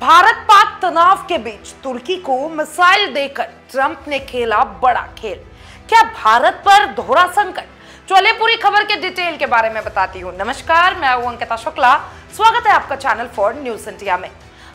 भारत पाक तनाव के बीच तुर्की को मिसाइल देकर ट्रंप ने खेला बड़ा खेल। क्या भारत पर दोहरा संकट? चलिए पूरी खबर के डिटेल के बारे में बताती हूँ। नमस्कार, मैं हूं अंकिता शुक्ला। स्वागत है आपका चैनल फॉर न्यूज इंडिया में।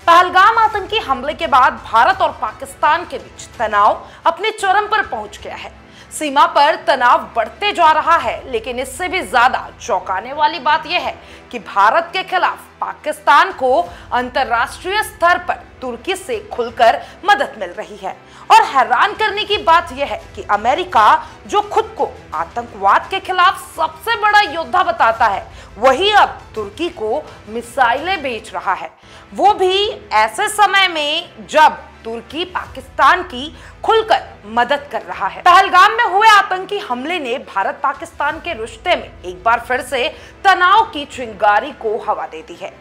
पहलगाम आतंकी हमले के बाद भारत और पाकिस्तान के बीच तनाव अपने चरम पर पहुंच गया है। सीमा पर तनाव बढ़ते जा रहा है, लेकिन इससे भी ज्यादा चौंकाने वाली बात यह है कि भारत के खिलाफ पाकिस्तान को अंतर्राष्ट्रीय स्तर पर तुर्की से खुलकर मदद मिल रही है। और हैरान करने की बात यह है कि अमेरिका, जो खुद को आतंकवाद के खिलाफ सबसे बड़ा योद्धा बताता है, वही अब तुर्की को मिसाइलें बेच रहा है, वो भी ऐसे समय में जब तुर्की पाकिस्तान की खुलकर मदद कर रहा है। पहलगाम में हुए आतंकी हमले ने भारत पाकिस्तान के रिश्ते में एक बार फिर से तनाव की चिंगारी को हवा दे दी है।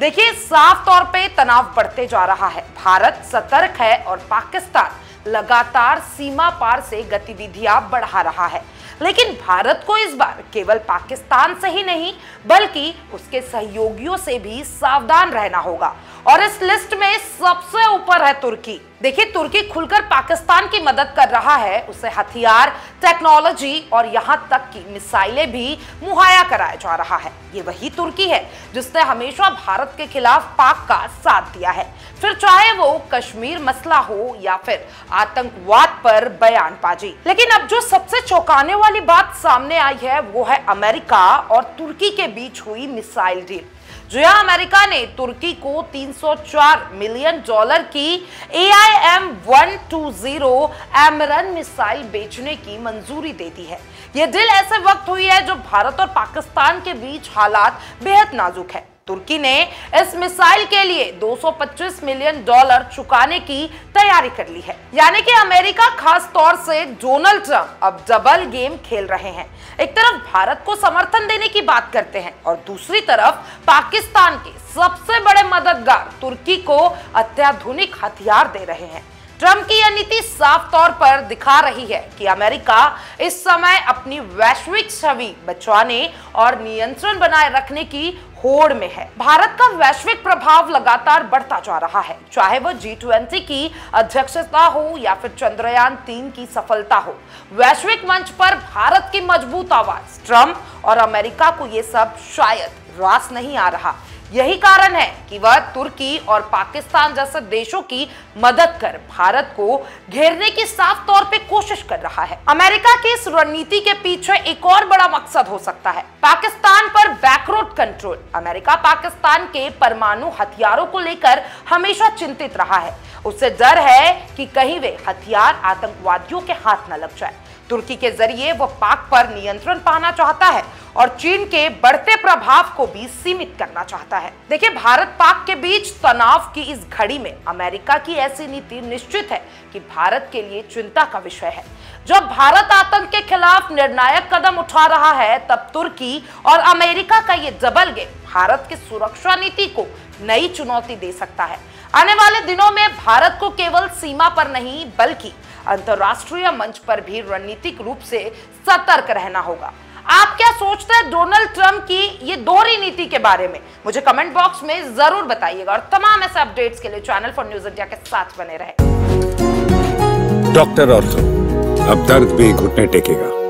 देखिए, साफ तौर पे तनाव बढ़ते जा रहा है। भारत सतर्क है और पाकिस्तान लगातार सीमा पार से गतिविधियां बढ़ा रहा है। लेकिन भारत को इस बार केवल पाकिस्तान से ही नहीं, बल्कि उसके सहयोगियों से भी सावधान रहना होगा। और इस लिस्ट में सबसे ऊपर है तुर्की। देखिए, तुर्की खुलकर पाकिस्तान की मदद कर रहा है। उसे हथियार, टेक्नोलॉजी और यहां तक कि मिसाइलें भी मुहैया कराया जा रहा है। ये वही तुर्की है जिसने हमेशा भारत के खिलाफ पाक का साथ दिया है, फिर चाहे वो कश्मीर मसला हो या फिर आतंकवाद पर बयानबाजी। लेकिन अब जो सबसे चौंकाने वाली बात सामने आई है, वो है अमेरिका और तुर्की के बीच हुई मिसाइल डील। जो यहां अमेरिका ने तुर्की को $304 मिलियन की AIM-120 एमरन मिसाइल बेचने की मंजूरी दे दी है। यह डील ऐसे वक्त हुई है जब भारत और पाकिस्तान के बीच हालात बेहद नाजुक है। तुर्की ने इस मिसाइल के लिए $225 मिलियन चुकाने की तैयारी कर ली है। यानी कि अमेरिका, खास तौर से डोनाल्ड ट्रंप, अब डबल गेम खेल रहे हैं। एक तरफ भारत को समर्थन देने की बात करते हैं और दूसरी तरफ पाकिस्तान के सबसे बड़े मददगार तुर्की को अत्याधुनिक हथियार दे रहे हैं। ट्रंप की यह नीति साफ तौर पर दिखा रही है कि अमेरिका इस समय अपनी वैश्विक छवि बचाने और नियंत्रण बनाए रखने की होड़ में है। भारत का वैश्विक प्रभाव लगातार बढ़ता जा रहा है, चाहे वो G20 की अध्यक्षता हो या फिर चंद्रयान-3 की सफलता हो। वैश्विक मंच पर भारत की मजबूत आवाज, ट्रंप और अमेरिका को ये सब शायद रास नहीं आ रहा। यही कारण है कि वह तुर्की और पाकिस्तान जैसे देशों की मदद कर भारत को घेरने की साफ तौर पे कोशिश कर रहा है। अमेरिका की इस रणनीति के पीछे एक और बड़ा मकसद हो सकता है, पाकिस्तान पर बैकरोड कंट्रोल। अमेरिका पाकिस्तान के परमाणु हथियारों को लेकर हमेशा चिंतित रहा है। उसे डर है कि कहीं वे हथियार आतंकवादियों के हाथ न लग जाए। तुर्की के जरिए वो पाक पर नियंत्रण पाना चाहता है और चीन के बढ़ते प्रभाव को भी सीमित करना चाहता है। देखिए, भारत पाक के बीच तनाव की इस घड़ी में अमेरिका की ऐसी नीति निश्चित है कि भारत के लिए चिंता का विषय है। जब भारत आतंक के खिलाफ निर्णायक कदम उठा रहा है, तब तुर्की और अमेरिका का ये डबल गेम भारत की सुरक्षा नीति को नई चुनौती दे सकता है। आने वाले दिनों में भारत को केवल सीमा पर नहीं, बल्कि अंतरराष्ट्रीय मंच पर भी रणनीतिक रूप से सतर्क रहना होगा। आप क्या सोचते हैं डोनाल्ड ट्रंप की ये दोहरी नीति के बारे में? मुझे कमेंट बॉक्स में जरूर बताइएगा और तमाम ऐसे अपडेट्स के लिए चैनल फॉर न्यूज इंडिया के साथ बने रहें। डॉक्टर ऑर्थो, अब दर्द भी घुटने टेकेगा।